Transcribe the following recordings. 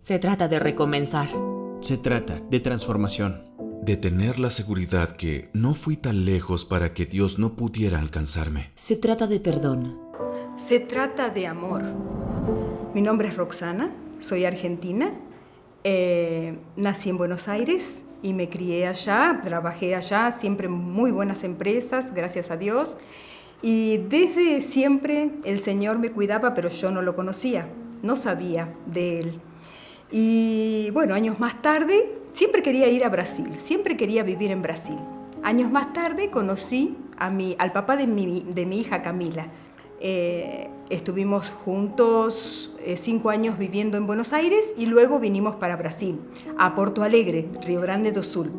Se trata de recomenzar. Se trata de transformación. De tener la seguridad que no fui tan lejos para que Dios no pudiera alcanzarme. Se trata de perdón. Se trata de amor. Mi nombre es Roxana, soy argentina. Nací en Buenos Aires y me crié allá, trabajé allá, siempre en muy buenas empresas, gracias a Dios. Y desde siempre el Señor me cuidaba, pero yo no lo conocía, no sabía de Él. Y bueno, años más tarde, siempre quería ir a Brasil, siempre quería vivir en Brasil. Años más tarde conocí al papá de mi hija Camila. Estuvimos juntos 5 años viviendo en Buenos Aires y luego vinimos para Brasil, a Porto Alegre, Río Grande do Sul.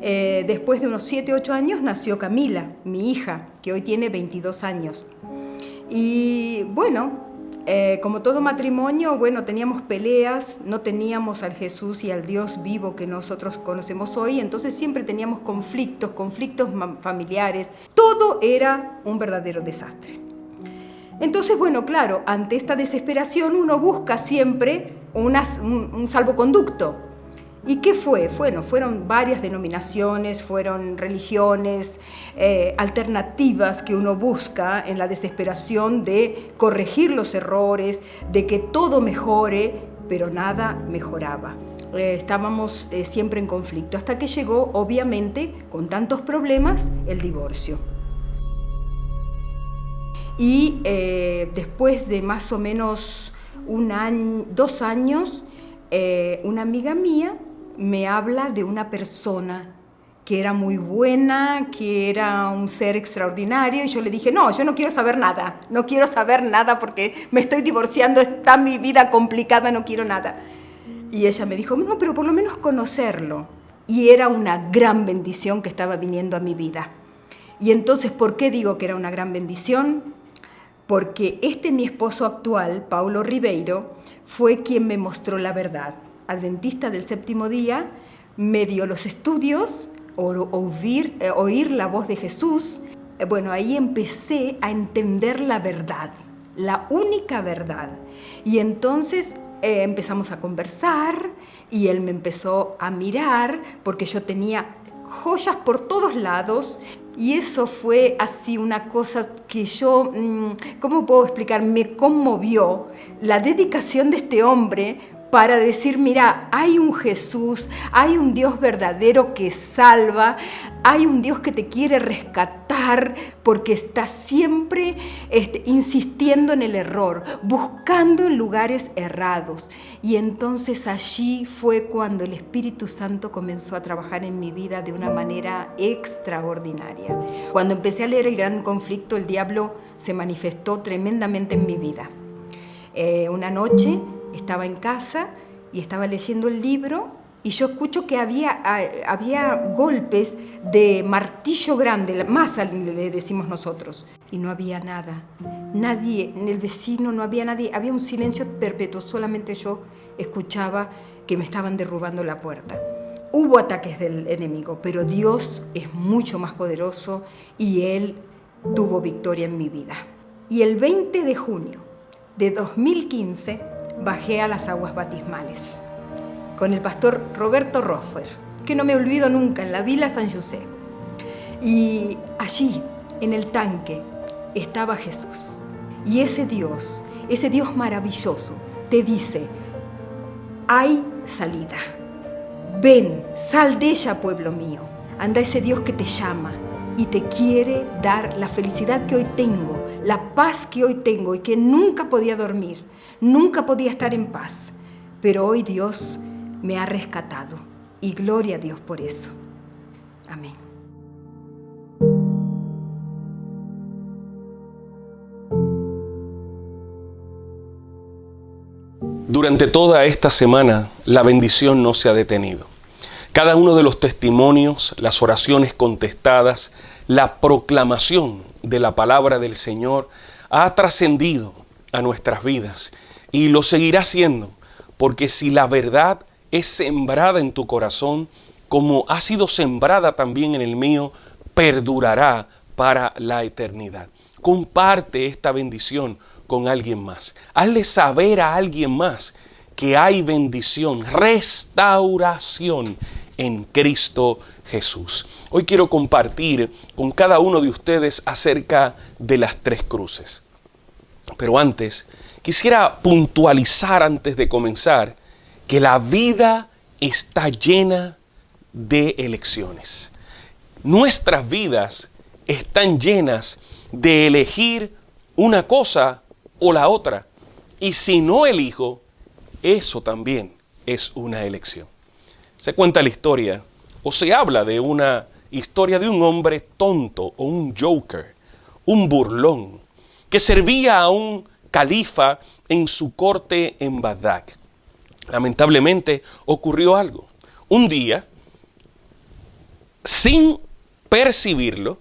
Después de unos 7, 8 años nació Camila, mi hija, que hoy tiene 22 años. Y bueno, como todo matrimonio, teníamos peleas, no teníamos al Jesús y al Dios vivo que nosotros conocemos hoy, entonces siempre teníamos conflictos familiares, todo era un verdadero desastre. Entonces, claro, ante esta desesperación uno busca siempre un salvoconducto. ¿Y qué fue? Fueron varias denominaciones, fueron religiones, alternativas que uno busca en la desesperación de corregir los errores, de que todo mejore, pero nada mejoraba. Estábamos siempre en conflicto, hasta que llegó, obviamente, con tantos problemas, el divorcio. Y después de más o menos 2 años, una amiga mía me habla de una persona que era muy buena, que era un ser extraordinario, y yo le dije, no, yo no quiero saber nada porque me estoy divorciando, está mi vida complicada, no quiero nada. Y ella me dijo, no, pero por lo menos conocerlo. Y era una gran bendición que estaba viniendo a mi vida. Y entonces, ¿por qué digo que era una gran bendición? Porque mi esposo actual, Paulo Ribeiro, fue quien me mostró la verdad. Adventista del séptimo día, me dio los estudios, oír la voz de Jesús. Ahí empecé a entender la verdad, la única verdad. Y entonces empezamos a conversar y él me empezó a mirar porque yo tenía joyas por todos lados. Y eso fue así una cosa que yo, ¿cómo puedo explicar? Me conmovió la dedicación de este hombre para decir, mira, hay un Jesús, hay un Dios verdadero que salva, hay un Dios que te quiere rescatar porque está siempre insistiendo en el error, buscando en lugares errados. Y entonces allí fue cuando el Espíritu Santo comenzó a trabajar en mi vida de una manera extraordinaria. Cuando empecé a leer El Gran Conflicto, el diablo se manifestó tremendamente en mi vida. Una noche estaba en casa y estaba leyendo el libro y yo escucho que había golpes de martillo grande, masa le decimos nosotros, y no había nada, nadie, en el vecino no había nadie, había un silencio perpetuo, solamente yo escuchaba que me estaban derrubando la puerta. Hubo ataques del enemigo, pero Dios es mucho más poderoso y Él tuvo victoria en mi vida. Y el 20 de junio de 2015 bajé a las aguas bautismales con el pastor Roberto Roffer, que no me olvido nunca, en la Vila San José. Y allí, en el tanque, estaba Jesús. Y ese Dios maravilloso, te dice, hay salida. Ven, sal de ella, pueblo mío. Anda ese Dios que te llama y te quiere dar la felicidad que hoy tengo, la paz que hoy tengo y que nunca podía dormir, nunca podía estar en paz. Pero hoy Dios me ha rescatado y gloria a Dios por eso. Amén. Durante toda esta semana, la bendición no se ha detenido. Cada uno de los testimonios, las oraciones contestadas, la proclamación de la palabra del Señor ha trascendido a nuestras vidas y lo seguirá haciendo, porque si la verdad es sembrada en tu corazón, como ha sido sembrada también en el mío, perdurará para la eternidad. Comparte esta bendición con alguien más. Hazle saber a alguien más que hay bendición, restauración en Cristo Jesús. Hoy quiero compartir con cada uno de ustedes acerca de las tres cruces. Pero antes, quisiera puntualizar antes de comenzar que la vida está llena de elecciones. Nuestras vidas están llenas de elegir una cosa o la otra. Y si no elijo, eso también es una elección. Se cuenta la historia, o se habla de una historia de un hombre tonto o un joker, un burlón, que servía a un califa en su corte en Bagdad. Lamentablemente ocurrió algo. Un día, sin percibirlo,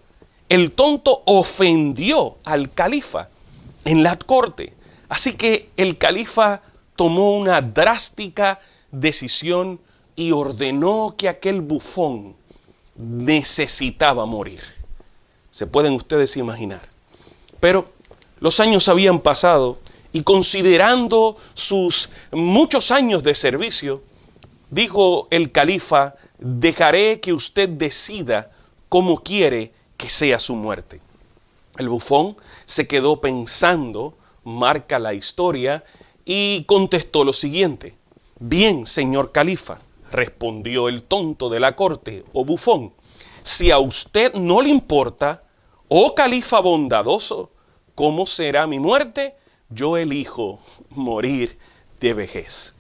el tonto ofendió al califa en la corte. Así que el califa tomó una drástica decisión y ordenó que aquel bufón necesitaba morir. Se pueden ustedes imaginar. Pero los años habían pasado y considerando sus muchos años de servicio, dijo el califa: dejaré que usted decida cómo quiere que sea su muerte. El bufón se quedó pensando, marca la historia, y contestó lo siguiente: bien, señor califa, respondió el tonto de la corte o bufón, si a usted no le importa, oh califa bondadoso, ¿cómo será mi muerte? Yo elijo morir de vejez.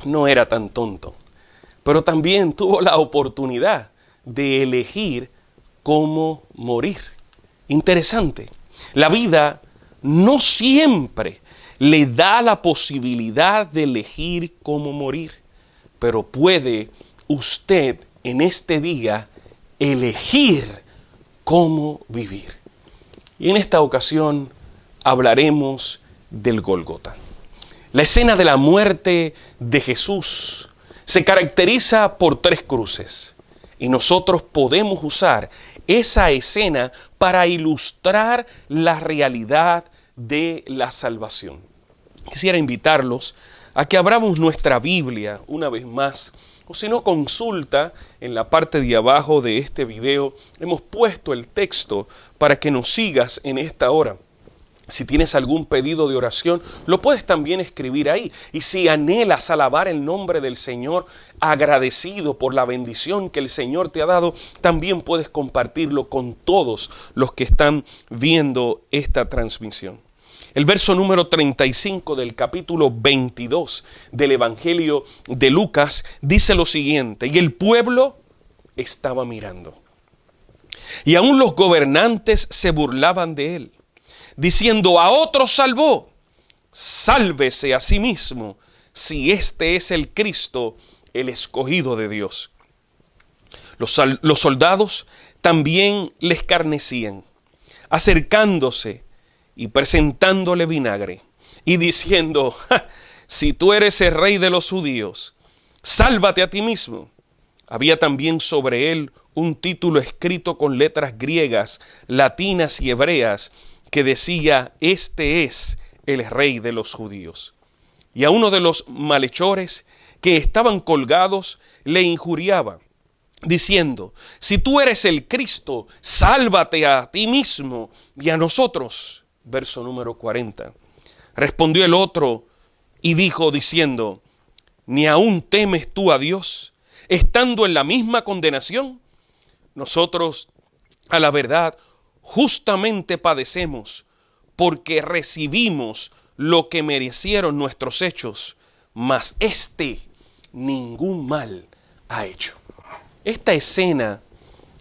No era tan tonto, pero también tuvo la oportunidad de elegir cómo morir. Interesante, la vida no siempre le da la posibilidad de elegir cómo morir, pero puede usted en este día elegir cómo vivir. Y en esta ocasión hablaremos del Gólgota. La escena de la muerte de Jesús se caracteriza por tres cruces y nosotros podemos usar esa escena para ilustrar la realidad de la salvación. Quisiera invitarlos a que abramos nuestra Biblia una vez más, o si no, consulta en la parte de abajo de este video. Hemos puesto el texto para que nos sigas en esta hora. Si tienes algún pedido de oración, lo puedes también escribir ahí. Y si anhelas alabar el nombre del Señor, agradecido por la bendición que el Señor te ha dado, también puedes compartirlo con todos los que están viendo esta transmisión. El verso número 35 del capítulo 22 del Evangelio de Lucas dice lo siguiente: y el pueblo estaba mirando, y aún los gobernantes se burlaban de él, diciendo: a otro salvó, sálvese a sí mismo, si este es el Cristo, el escogido de Dios. Los soldados también le escarnecían, acercándose y presentándole vinagre, y diciendo: si tú eres el rey de los judíos, sálvate a ti mismo. Había también sobre él un título escrito con letras griegas, latinas y hebreas, que decía: este es el rey de los judíos. Y a uno de los malhechores que estaban colgados le injuriaba, diciendo: si tú eres el Cristo, sálvate a ti mismo y a nosotros. Verso número 40. Respondió el otro y dijo diciendo: ¿ni aún temes tú a Dios, estando en la misma condenación? Nosotros, a la verdad, justamente padecemos, porque recibimos lo que merecieron nuestros hechos, mas éste ningún mal ha hecho. Esta escena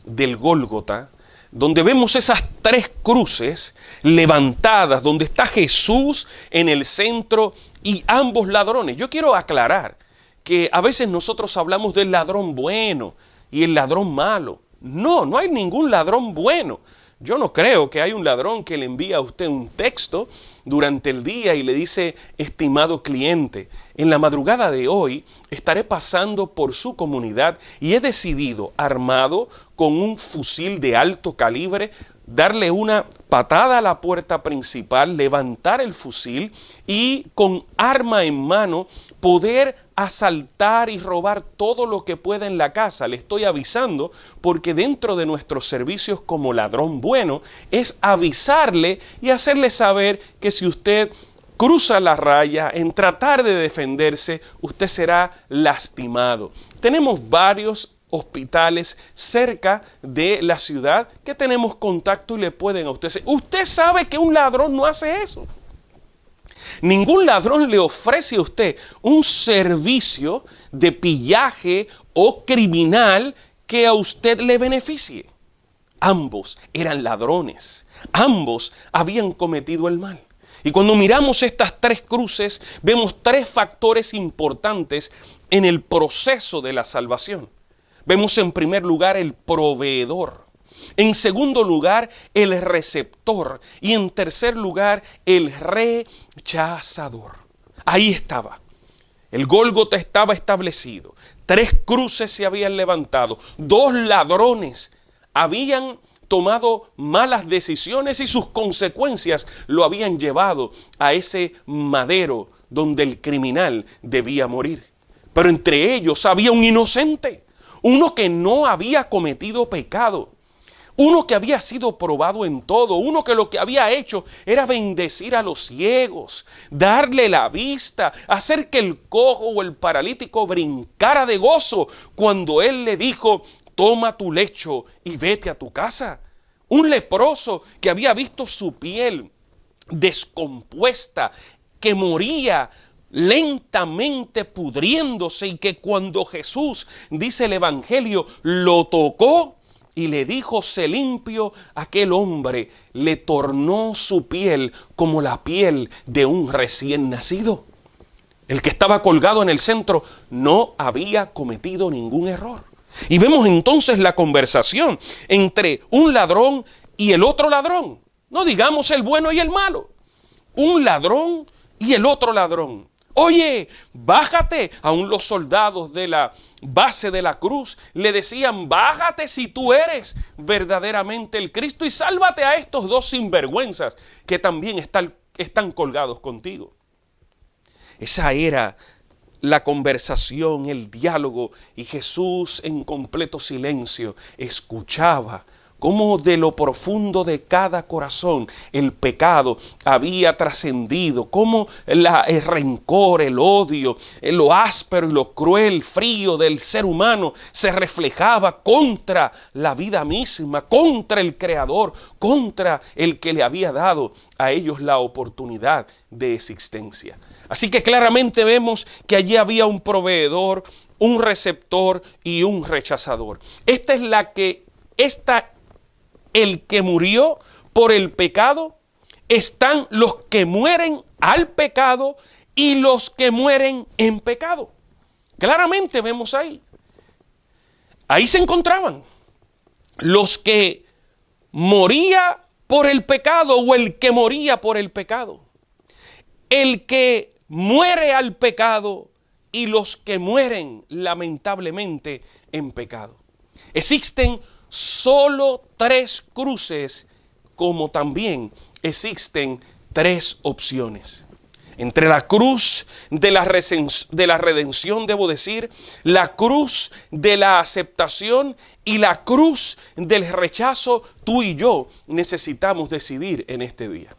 del Gólgota, donde vemos esas tres cruces levantadas, donde está Jesús en el centro y ambos ladrones. Yo quiero aclarar que a veces nosotros hablamos del ladrón bueno y el ladrón malo. No, no hay ningún ladrón bueno. Yo no creo que hay un ladrón que le envía a usted un texto durante el día y le dice: estimado cliente, en la madrugada de hoy estaré pasando por su comunidad y he decidido, armado con un fusil de alto calibre, darle una patada a la puerta principal, levantar el fusil y con arma en mano poder asaltar y robar todo lo que pueda en la casa. Le estoy avisando porque dentro de nuestros servicios como ladrón bueno es avisarle y hacerle saber que si usted cruza la raya en tratar de defenderse, usted será lastimado. Tenemos varios hospitales cerca de la ciudad que tenemos contacto y le pueden a usted. Usted sabe que un ladrón no hace eso. Ningún ladrón le ofrece a usted un servicio de pillaje o criminal que a usted le beneficie. Ambos eran ladrones. Ambos habían cometido el mal. Y cuando miramos estas tres cruces, vemos tres factores importantes en el proceso de la salvación. Vemos en primer lugar el proveedor, en segundo lugar el receptor y en tercer lugar el rechazador. Ahí estaba. El Gólgota estaba establecido. Tres cruces se habían levantado. Dos ladrones habían tomado malas decisiones y sus consecuencias lo habían llevado a ese madero donde el criminal debía morir. Pero entre ellos había un inocente. Uno que no había cometido pecado, uno que había sido probado en todo, uno que lo que había hecho era bendecir a los ciegos, darle la vista, hacer que el cojo o el paralítico brincara de gozo cuando él le dijo, toma tu lecho y vete a tu casa. Un leproso que había visto su piel descompuesta, que moría lentamente pudriéndose y que cuando Jesús, dice el Evangelio, lo tocó y le dijo, sé limpio, aquel hombre le tornó su piel como la piel de un recién nacido. El que estaba colgado en el centro no había cometido ningún error. Y vemos entonces la conversación entre un ladrón y el otro ladrón. No digamos el bueno y el malo. Un ladrón y el otro ladrón. Oye, bájate. Aún los soldados de la base de la cruz le decían, bájate si tú eres verdaderamente el Cristo y sálvate a estos dos sinvergüenzas que también están colgados contigo. Esa era la conversación, el diálogo, y Jesús en completo silencio escuchaba cómo de lo profundo de cada corazón el pecado había trascendido, cómo el rencor, el odio, lo áspero y lo cruel, frío del ser humano se reflejaba contra la vida misma, contra el Creador, contra el que le había dado a ellos la oportunidad de existencia. Así que claramente vemos que allí había un proveedor, un receptor y un rechazador. El que murió por el pecado, están los que mueren al pecado y los que mueren en pecado. Claramente vemos ahí. Ahí se encontraban los que moría por el pecado o el que moría por el pecado. El que muere al pecado y los que mueren lamentablemente en pecado. Existen solo tres cruces, como también existen tres opciones. Entre la cruz de la redención, debo decir, la cruz de la aceptación y la cruz del rechazo, tú y yo necesitamos decidir en este día.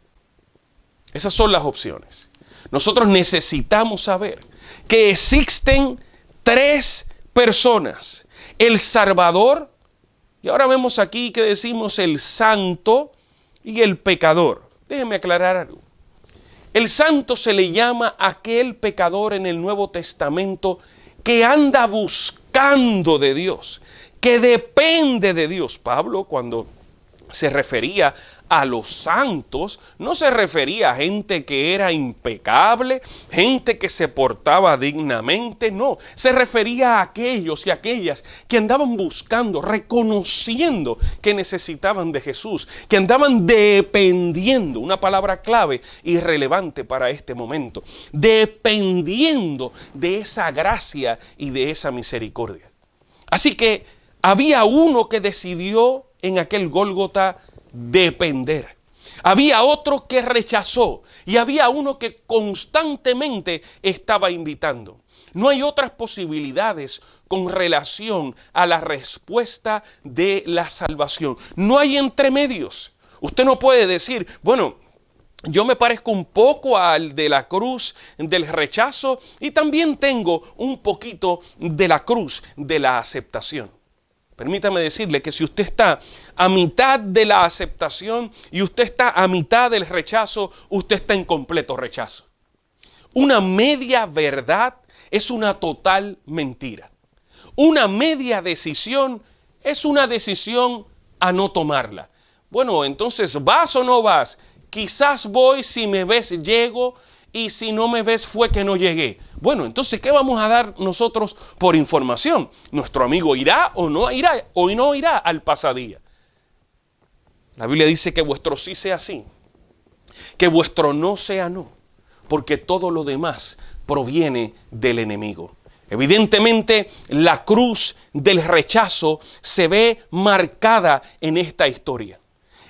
Esas son las opciones. Nosotros necesitamos saber que existen tres personas: el Salvador, y ahora vemos aquí que decimos el santo y el pecador. Déjenme aclarar algo. El santo se le llama a aquel pecador en el Nuevo Testamento que anda buscando de Dios, que depende de Dios. Pablo, cuando se refería a los santos, no se refería a gente que era impecable, gente que se portaba dignamente, no. Se refería a aquellos y aquellas que andaban buscando, reconociendo que necesitaban de Jesús, que andaban dependiendo, una palabra clave y relevante para este momento, dependiendo de esa gracia y de esa misericordia. Así que había uno que decidió en aquel Gólgota depender. Había otro que rechazó y había uno que constantemente estaba invitando. No hay otras posibilidades con relación a la respuesta de la salvación. No hay entremedios. Usted no puede decir, bueno, yo me parezco un poco al de la cruz del rechazo y también tengo un poquito de la cruz de la aceptación. Permítame decirle que si usted está a mitad de la aceptación y usted está a mitad del rechazo, usted está en completo rechazo. Una media verdad es una total mentira. Una media decisión es una decisión a no tomarla. Bueno, entonces, ¿vas o no vas? Quizás voy, si me ves llego y si no me ves fue que no llegué. Bueno, entonces, ¿qué vamos a dar nosotros por información? ¿Nuestro amigo irá o no irá al pasadía? La Biblia dice que vuestro sí sea sí, que vuestro no sea no, porque todo lo demás proviene del enemigo. Evidentemente, la cruz del rechazo se ve marcada en esta historia.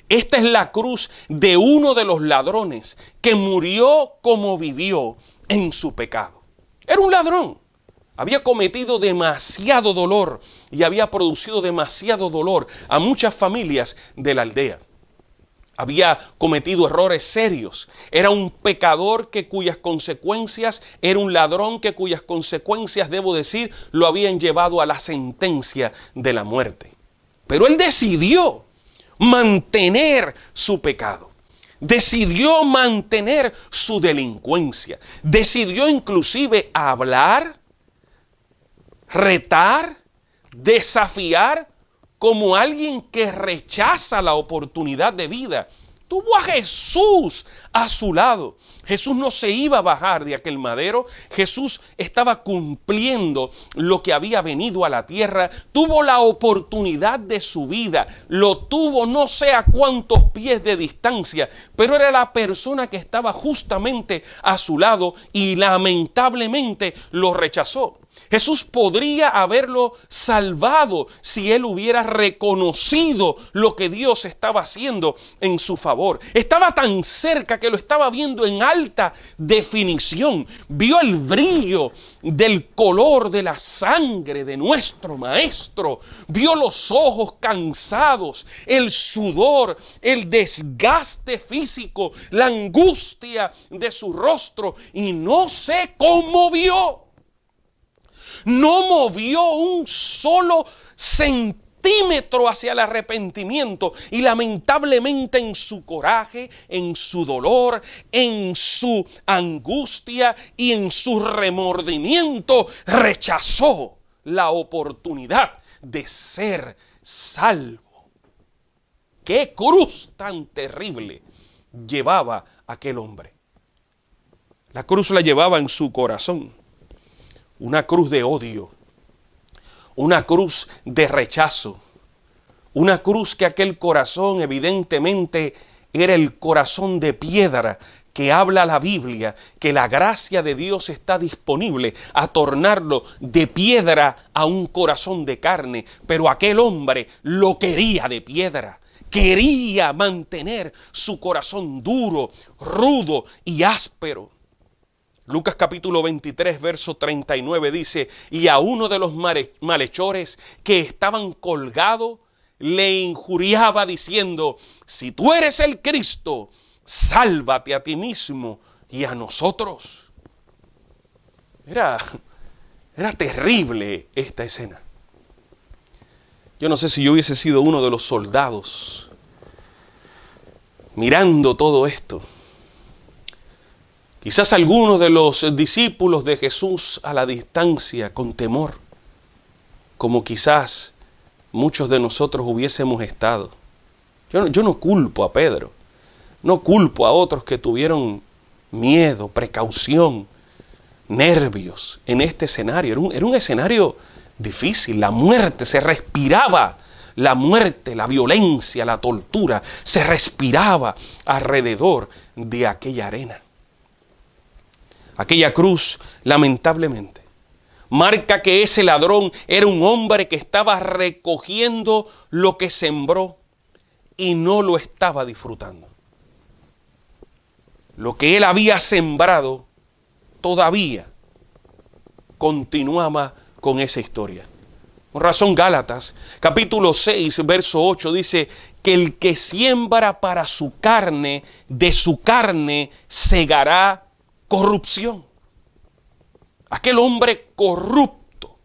Esta es la cruz de uno de los ladrones que murió como vivió en su pecado. Era un ladrón. Había cometido demasiado dolor y había producido demasiado dolor a muchas familias de la aldea. Había cometido errores serios. Era un pecador cuyas consecuencias, era un ladrón cuyas consecuencias, debo decir, lo habían llevado a la sentencia de la muerte. Pero él decidió mantener su pecado. Decidió mantener su delincuencia. Decidió inclusive hablar, retar, desafiar como alguien que rechaza la oportunidad de vida. Tuvo a Jesús a su lado. Jesús no se iba a bajar de aquel madero. Jesús estaba cumpliendo lo que había venido a la tierra. Tuvo la oportunidad de su vida. Lo tuvo no sé a cuántos pies de distancia, pero era la persona que estaba justamente a su lado y lamentablemente lo rechazó. Jesús podría haberlo salvado si él hubiera reconocido lo que Dios estaba haciendo en su favor. Estaba tan cerca que lo estaba viendo en alta definición. Vio el brillo del color de la sangre de nuestro Maestro. Vio los ojos cansados, el sudor, el desgaste físico, la angustia de su rostro y no se conmovió. No movió un solo centímetro hacia el arrepentimiento y lamentablemente en su coraje, en su dolor, en su angustia y en su remordimiento rechazó la oportunidad de ser salvo. ¡Qué cruz tan terrible llevaba aquel hombre! La cruz la llevaba en su corazón. Una cruz de odio, una cruz de rechazo, una cruz que aquel corazón evidentemente era el corazón de piedra que habla la Biblia, que la gracia de Dios está disponible a tornarlo de piedra a un corazón de carne, pero aquel hombre lo quería de piedra. Quería mantener su corazón duro, rudo y áspero. Lucas capítulo 23, verso 39 dice, y a uno de los malhechores que estaban colgados le injuriaba diciendo, si tú eres el Cristo, sálvate a ti mismo y a nosotros. Era terrible esta escena. Yo no sé si yo hubiese sido uno de los soldados mirando todo esto. Quizás algunos de los discípulos de Jesús a la distancia, con temor, como quizás muchos de nosotros hubiésemos estado. Yo no culpo a Pedro, no culpo a otros que tuvieron miedo, precaución, nervios en este escenario. Era un escenario difícil, la muerte se respiraba. La muerte, la violencia, la tortura se respiraba alrededor de aquella arena. Aquella cruz, lamentablemente, marca que ese ladrón era un hombre que estaba recogiendo lo que sembró y no lo estaba disfrutando. Lo que él había sembrado todavía continuaba con esa historia. Con razón, Gálatas, capítulo 6, verso 8, dice que el que siembra para su carne, de su carne segará corrupción. Aquel hombre corrupto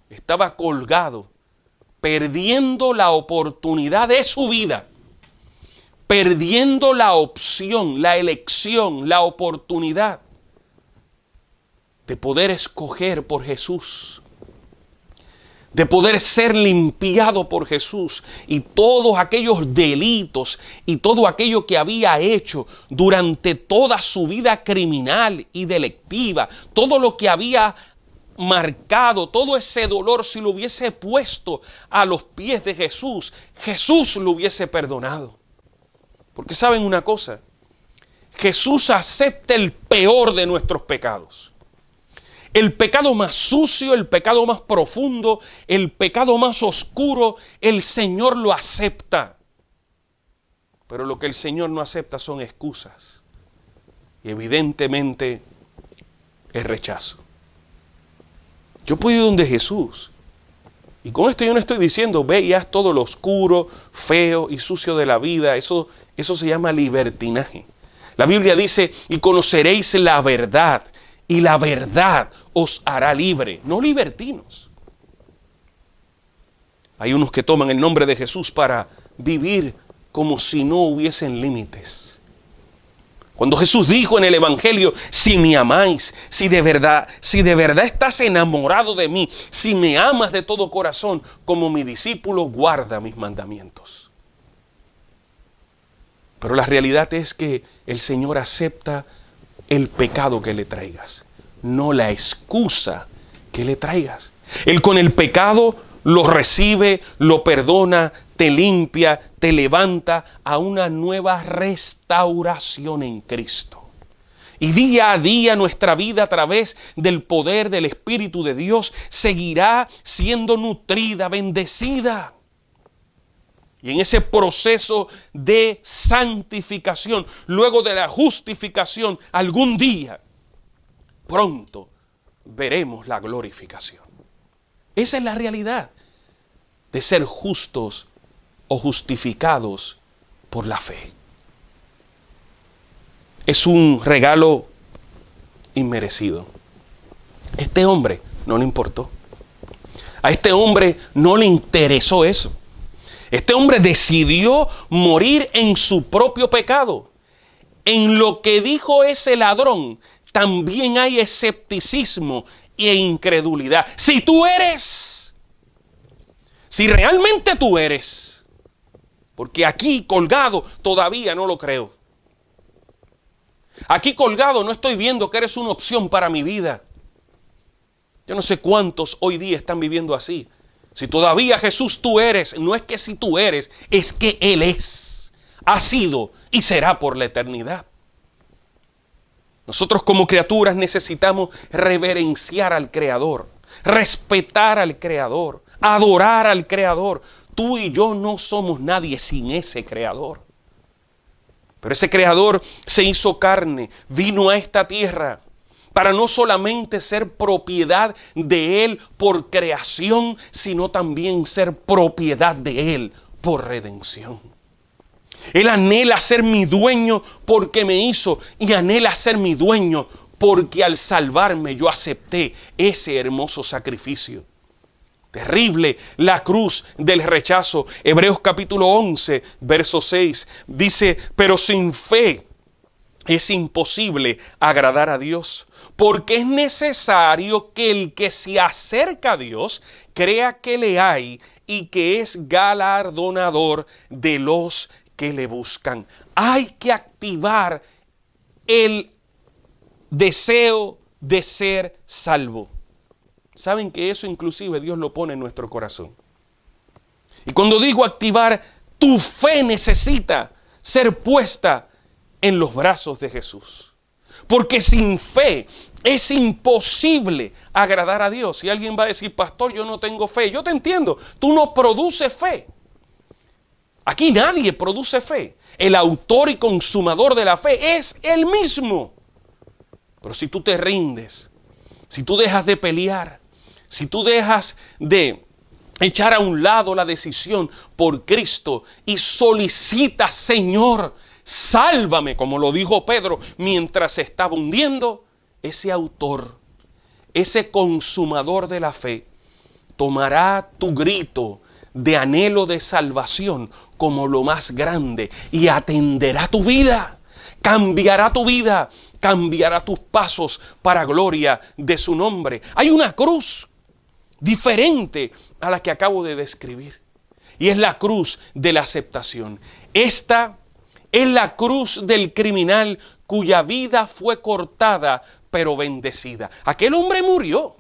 estaba colgado, perdiendo la oportunidad de su vida, perdiendo la opción, la elección, la oportunidad de poder escoger por Jesús, de poder ser limpiado por Jesús, y todos aquellos delitos y todo aquello que había hecho durante toda su vida criminal y delictiva, todo lo que había marcado, todo ese dolor, si lo hubiese puesto a los pies de Jesús, Jesús lo hubiese perdonado. Porque saben una cosa, Jesús acepta el peor de nuestros pecados. El pecado más sucio, el pecado más profundo, el pecado más oscuro, el Señor lo acepta. Pero lo que el Señor no acepta son excusas. Y evidentemente es rechazo. Yo puedo ir donde Jesús. Y con esto yo no estoy diciendo, ve y haz todo lo oscuro, feo y sucio de la vida. Eso se llama libertinaje. La Biblia dice, y conoceréis la verdad, y la verdad os hará libre, no libertinos. Hay unos que toman el nombre de Jesús para vivir como si no hubiesen límites. Cuando Jesús dijo en el Evangelio, si me amáis, si de verdad estás enamorado de mí, si me amas de todo corazón, como mi discípulo, guarda mis mandamientos. Pero la realidad es que el Señor acepta el pecado que le traigas, no la excusa que le traigas. Él con el pecado lo recibe, lo perdona, te limpia, te levanta a una nueva restauración en Cristo. Y día a día nuestra vida a través del poder del Espíritu de Dios seguirá siendo nutrida, bendecida. Y en ese proceso de santificación, luego de la justificación, algún día, pronto, veremos la glorificación. Esa es la realidad de ser justos o justificados por la fe. Es un regalo inmerecido. Este hombre no le importó. A este hombre no le interesó eso. Este hombre decidió morir en su propio pecado. En lo que dijo ese ladrón, también hay escepticismo e incredulidad. Si realmente tú eres, porque aquí colgado todavía no lo creo. Aquí colgado no estoy viendo que eres una opción para mi vida. Yo no sé cuántos hoy día están viviendo así. Si todavía Jesús tú eres, no es que si tú eres, es que Él es, ha sido y será por la eternidad. Nosotros como criaturas necesitamos reverenciar al Creador, respetar al Creador, adorar al Creador. Tú y yo no somos nadie sin ese Creador. Pero ese Creador se hizo carne, vino a esta tierra para no solamente ser propiedad de Él por creación, sino también ser propiedad de Él por redención. Él anhela ser mi dueño porque me hizo, y anhela ser mi dueño porque al salvarme yo acepté ese hermoso sacrificio. Terrible la cruz del rechazo. Hebreos capítulo 11, verso 6, dice, pero sin fe es imposible agradar a Dios, porque es necesario que el que se acerca a Dios crea que le hay y que es galardonador de los que le buscan. Hay que activar el deseo de ser salvo. Saben que eso inclusive Dios lo pone en nuestro corazón. Y cuando digo activar, tu fe necesita ser puesta en los brazos de Jesús. Porque sin fe es imposible agradar a Dios. Y alguien va a decir, pastor, yo no tengo fe. Yo te entiendo, tú no produces fe. Aquí nadie produce fe. El autor y consumador de la fe es Él mismo. Pero si tú te rindes, si tú dejas de pelear, si tú dejas de echar a un lado la decisión por Cristo y solicitas, Señor, sálvame, como lo dijo Pedro mientras se estaba hundiendo, ese autor, ese consumador de la fe, tomará tu grito de anhelo de salvación como lo más grande y atenderá tu vida, cambiará tu vida, cambiará tus pasos para gloria de su nombre. Hay una cruz diferente a la que acabo de describir, y es la cruz de la aceptación. Esta es la cruz del criminal cuya vida fue cortada pero bendecida. Aquel hombre murió.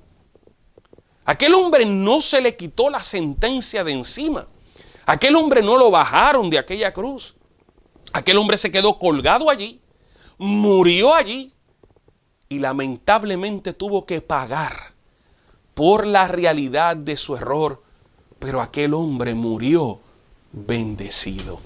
Aquel hombre no se le quitó la sentencia de encima. Aquel hombre no lo bajaron de aquella cruz. Aquel hombre se quedó colgado allí, murió allí y lamentablemente tuvo que pagar por la realidad de su error. Pero aquel hombre murió bendecido.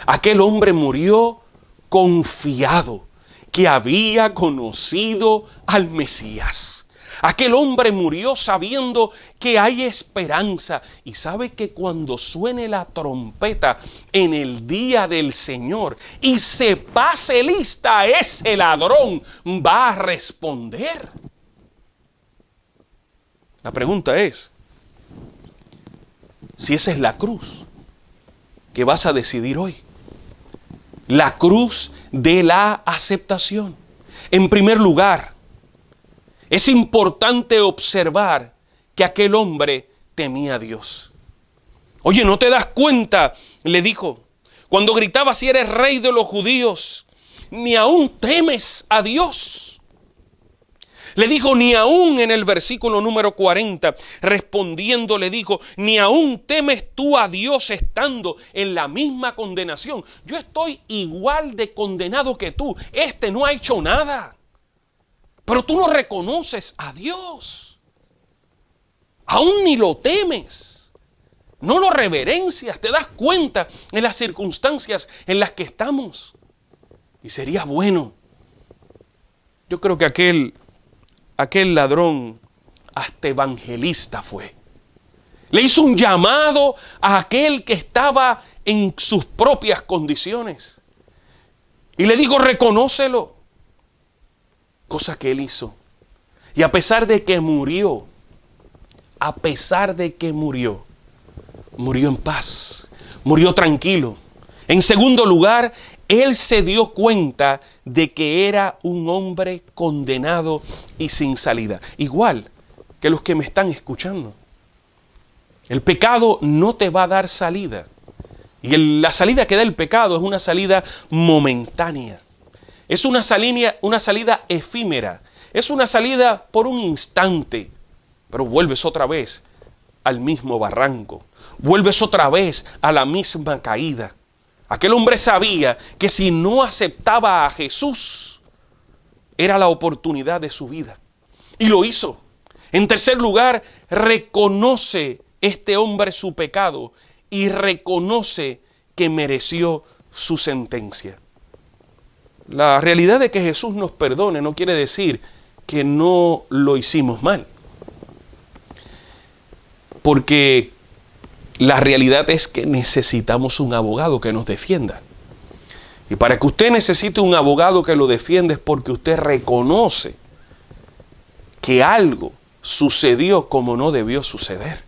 Aquel hombre murió confiado que había conocido al Mesías. Aquel hombre murió sabiendo que hay esperanza y sabe que cuando suene la trompeta en el día del Señor y se pase lista, ese ladrón va a responder. La pregunta es, si esa es la cruz que vas a decidir hoy, la cruz de la aceptación. En primer lugar, es importante observar que aquel hombre temía a Dios. Oye, ¿no te das cuenta? Le dijo, cuando gritaba si eres rey de los judíos, ni aún temes a Dios. Le dijo, ni aún en el versículo número 40, respondiendo le dijo, ni aún temes tú a Dios estando en la misma condenación. Yo estoy igual de condenado que tú. Este no ha hecho nada. Pero tú no reconoces a Dios. Aún ni lo temes. No lo reverencias. Te das cuenta en las circunstancias en las que estamos. Y sería bueno. Yo creo que aquel ladrón hasta evangelista fue. Le hizo un llamado a aquel que estaba en sus propias condiciones. Y le dijo, reconócelo. Cosa que él hizo. Y a pesar de que murió, murió en paz, murió tranquilo. En segundo lugar, él se dio cuenta de que era un hombre condenado y sin salida. Igual que los que me están escuchando. El pecado no te va a dar salida. Y la salida que da el pecado es una salida momentánea. Es una salida efímera. Es una salida por un instante. Pero vuelves otra vez al mismo barranco. Vuelves otra vez a la misma caída. Aquel hombre sabía que si no aceptaba a Jesús, era la oportunidad de su vida. Y lo hizo. En tercer lugar, reconoce este hombre su pecado y reconoce que mereció su sentencia. La realidad de que Jesús nos perdone no quiere decir que no lo hicimos mal. Porque la realidad es que necesitamos un abogado que nos defienda. Y para que usted necesite un abogado que lo defienda es porque usted reconoce que algo sucedió como no debió suceder,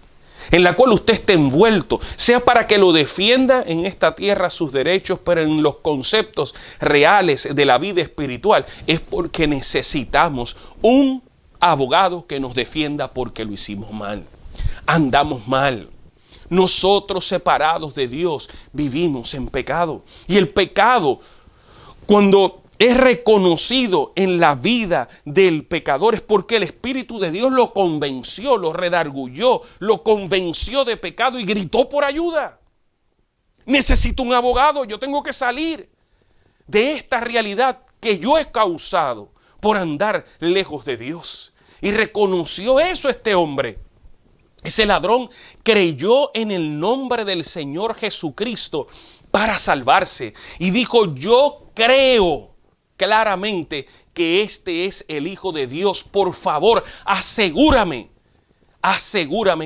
en la cual usted esté envuelto, sea para que lo defienda en esta tierra sus derechos, pero en los conceptos reales de la vida espiritual, es porque necesitamos un abogado que nos defienda porque lo hicimos mal, andamos mal. Nosotros separados de Dios vivimos en pecado. Y el pecado, cuando es reconocido en la vida del pecador, es porque el Espíritu de Dios lo convenció, lo redargulló, lo convenció de pecado y gritó por ayuda. Necesito un abogado, yo tengo que salir de esta realidad que yo he causado por andar lejos de Dios. Y reconoció eso este hombre. Ese ladrón creyó en el nombre del Señor Jesucristo para salvarse y dijo: yo creo claramente que este es el Hijo de Dios. Por favor, asegúrame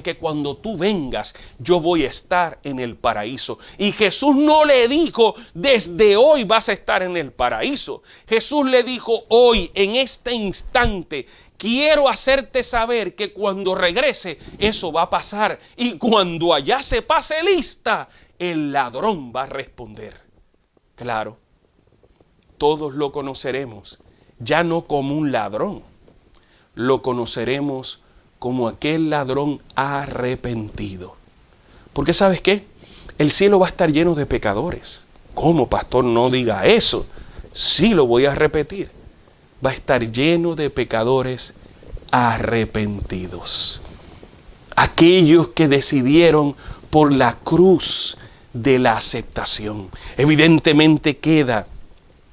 que cuando tú vengas yo voy a estar en el paraíso. Y Jesús no le dijo: desde hoy vas a estar en el paraíso. Jesús le dijo: hoy, en este instante, quiero hacerte saber que cuando regrese eso va a pasar. Y cuando allá se pase lista, el ladrón va a responder. Claro, todos lo conoceremos, ya no como un ladrón, lo conoceremos como aquel ladrón arrepentido. Porque ¿sabes qué? El cielo va a estar lleno de pecadores. ¿Cómo, pastor? No diga eso. Sí, lo voy a repetir. Va a estar lleno de pecadores arrepentidos. Aquellos que decidieron por la cruz de la aceptación. Evidentemente queda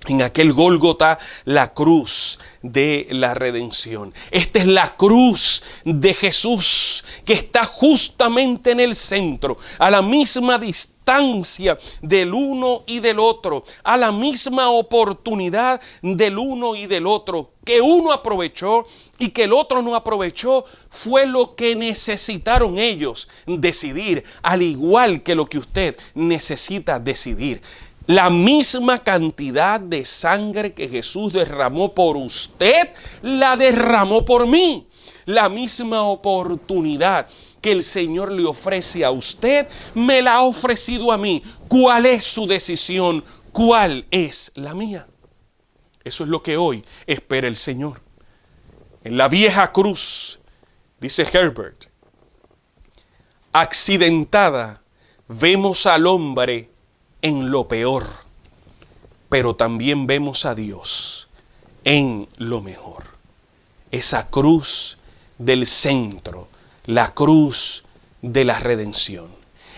en aquel Gólgota la cruz de la redención. Esta es la cruz de Jesús que está justamente en el centro, a la misma distancia del uno y del otro, a la misma oportunidad del uno y del otro. Que uno aprovechó y que el otro no aprovechó fue lo que necesitaron ellos decidir, al igual que lo que usted necesita decidir. La misma cantidad de sangre que Jesús derramó por usted, la derramó por mí. La misma oportunidad que el Señor le ofrece a usted, me la ha ofrecido a mí. ¿Cuál es su decisión? ¿Cuál es la mía? Eso es lo que hoy espera el Señor. En la vieja cruz, dice Herbert, accidentada, vemos al hombre en lo peor, pero también vemos a Dios en lo mejor. Esa cruz del centro, la cruz de la redención.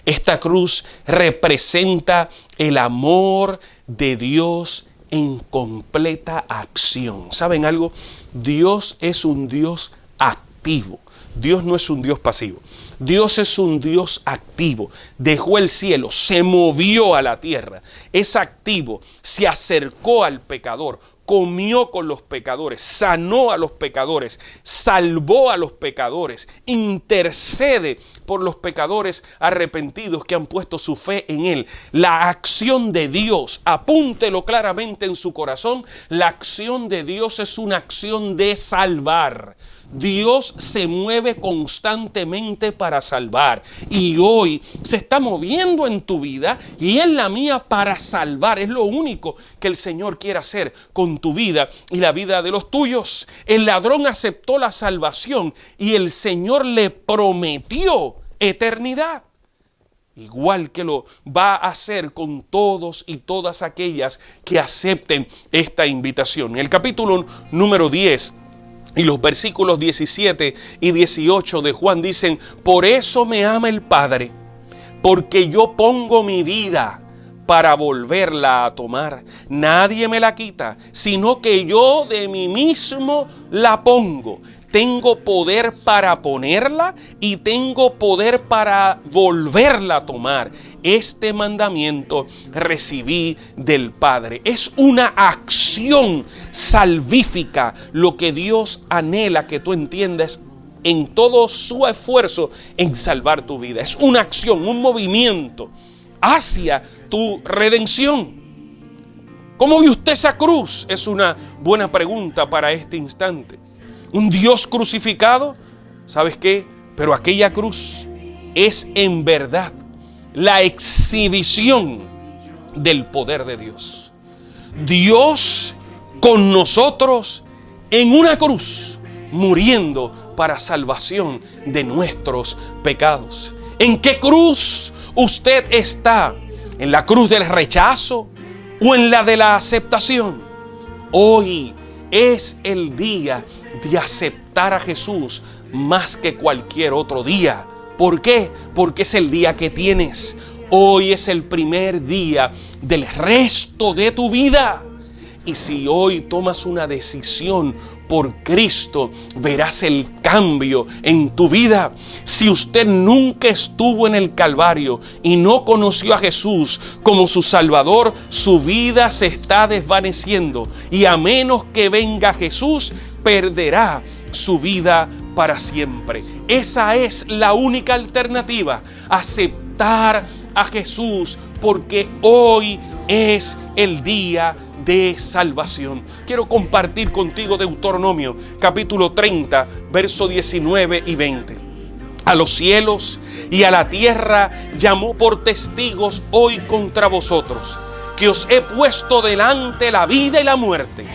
Esta cruz representa el amor de Dios en completa acción. ¿Saben algo? Dios es un Dios activo. Dios no es un Dios pasivo. Dios es un Dios activo. Dejó el cielo, se movió a la tierra. Es activo, se acercó al pecador, comió con los pecadores, sanó a los pecadores, salvó a los pecadores, intercede por los pecadores arrepentidos que han puesto su fe en Él. La acción de Dios, apúntelo claramente en su corazón, la acción de Dios es una acción de salvar. Dios se mueve constantemente para salvar y hoy se está moviendo en tu vida y en la mía para salvar. Es lo único que el Señor quiere hacer con tu vida y la vida de los tuyos. El ladrón aceptó la salvación y el Señor le prometió eternidad. Igual que lo va a hacer con todos y todas aquellas que acepten esta invitación. En el capítulo número 10 y los versículos 17 y 18 de Juan dicen: por eso me ama el Padre, porque yo pongo mi vida para volverla a tomar. Nadie me la quita, sino que yo de mí mismo la pongo. Tengo poder para ponerla y tengo poder para volverla a tomar. Este mandamiento recibí del Padre. Es una acción salvífica lo que Dios anhela que tú entiendas en todo su esfuerzo en salvar tu vida. Es una acción, un movimiento hacia tu redención. ¿Cómo vio usted esa cruz? Es una buena pregunta para este instante. ¿Un Dios crucificado? ¿Sabes qué? Pero aquella cruz es en verdad la exhibición del poder de Dios. Dios con nosotros en una cruz, muriendo para salvación de nuestros pecados. ¿En qué cruz usted está? ¿En la cruz del rechazo o en la de la aceptación? Hoy es el día de aceptar a Jesús más que cualquier otro día. ¿Por qué? Porque es el día que tienes. Hoy es el primer día del resto de tu vida. Y si hoy tomas una decisión por Cristo, verás el cambio en tu vida. Si usted nunca estuvo en el Calvario y no conoció a Jesús como su Salvador, su vida se está desvaneciendo, y a menos que venga Jesús, perderá su vida para siempre. Esa es la única alternativa: aceptar a Jesús, porque hoy es el día de salvación. Quiero compartir contigo Deuteronomio capítulo 30, verso 19 y 20. A los cielos y a la tierra llamó por testigos hoy contra vosotros, que os he puesto delante la vida y la muerte,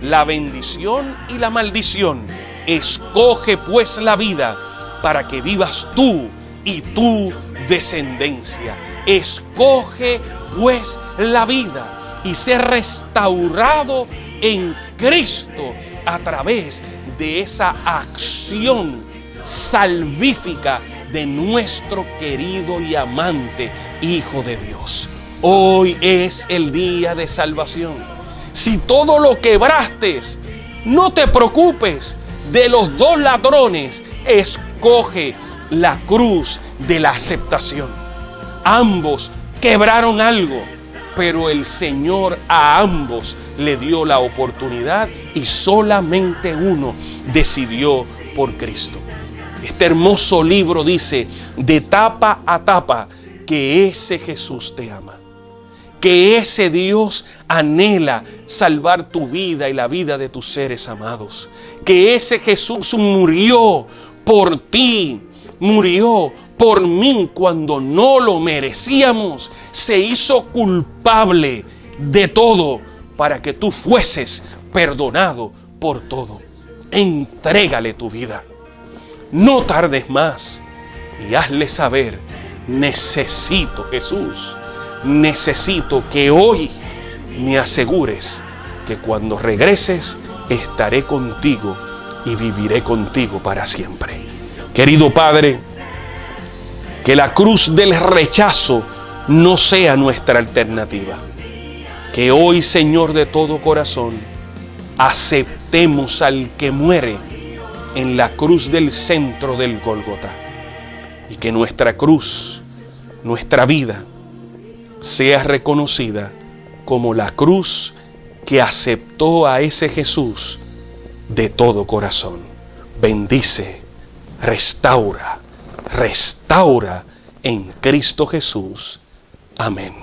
la bendición y la maldición. Escoge pues la vida, para que vivas tú y tu descendencia. Escoge pues la vida y ser restaurado en Cristo a través de esa acción salvífica de nuestro querido y amante Hijo de Dios. Hoy es el día de salvación. Si todo lo quebraste, no te preocupes. De los dos ladrones, escoge la cruz de la aceptación. Ambos quebraron algo, pero el Señor a ambos le dio la oportunidad y solamente uno decidió por Cristo. Este hermoso libro dice de tapa a tapa que ese Jesús te ama, que ese Dios anhela salvar tu vida y la vida de tus seres amados, que ese Jesús murió por ti, murió por mí cuando no lo merecíamos, se hizo culpable de todo para que tú fueses perdonado por todo. Entrégale tu vida. No tardes más y hazle saber: necesito, Jesús, necesito que hoy me asegures que cuando regreses estaré contigo y viviré contigo para siempre. Querido Padre, que la cruz del rechazo no sea nuestra alternativa. Que hoy, Señor, de todo corazón, aceptemos al que muere en la cruz del centro del Gólgota, y que nuestra cruz, nuestra vida, sea reconocida como la cruz que aceptó a ese Jesús de todo corazón. Bendice, restaura en Cristo Jesús. Amén.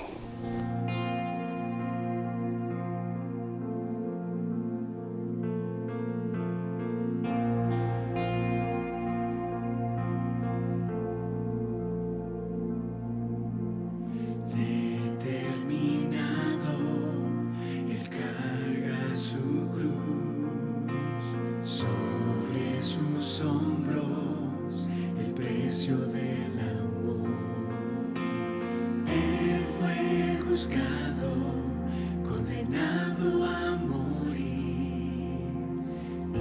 Condenado a morir, y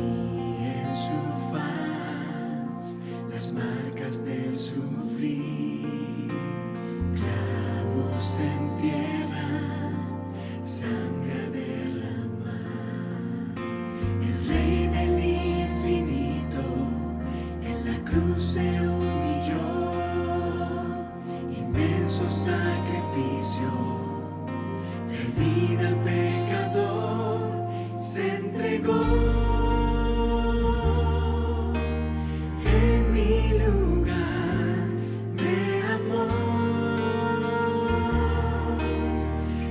en su faz las marcas del sufrir, clavos en tierra, sangre a derramar. El Rey del infinito en la cruz se humilló, inmenso sacrificio. De vida al pecador se entregó, en mi lugar me amó,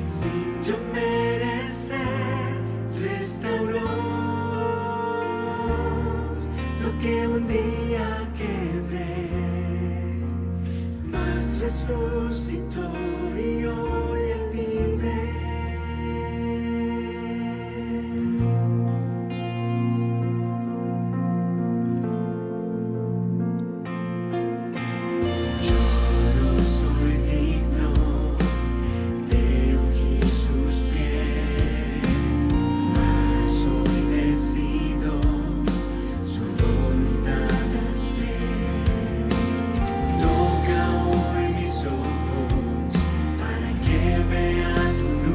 sin yo merecer restauró lo que un día quebré, mas resucitó y hoy él vive. Toca hoy mis ojos para que vean tu luz.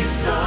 Cristo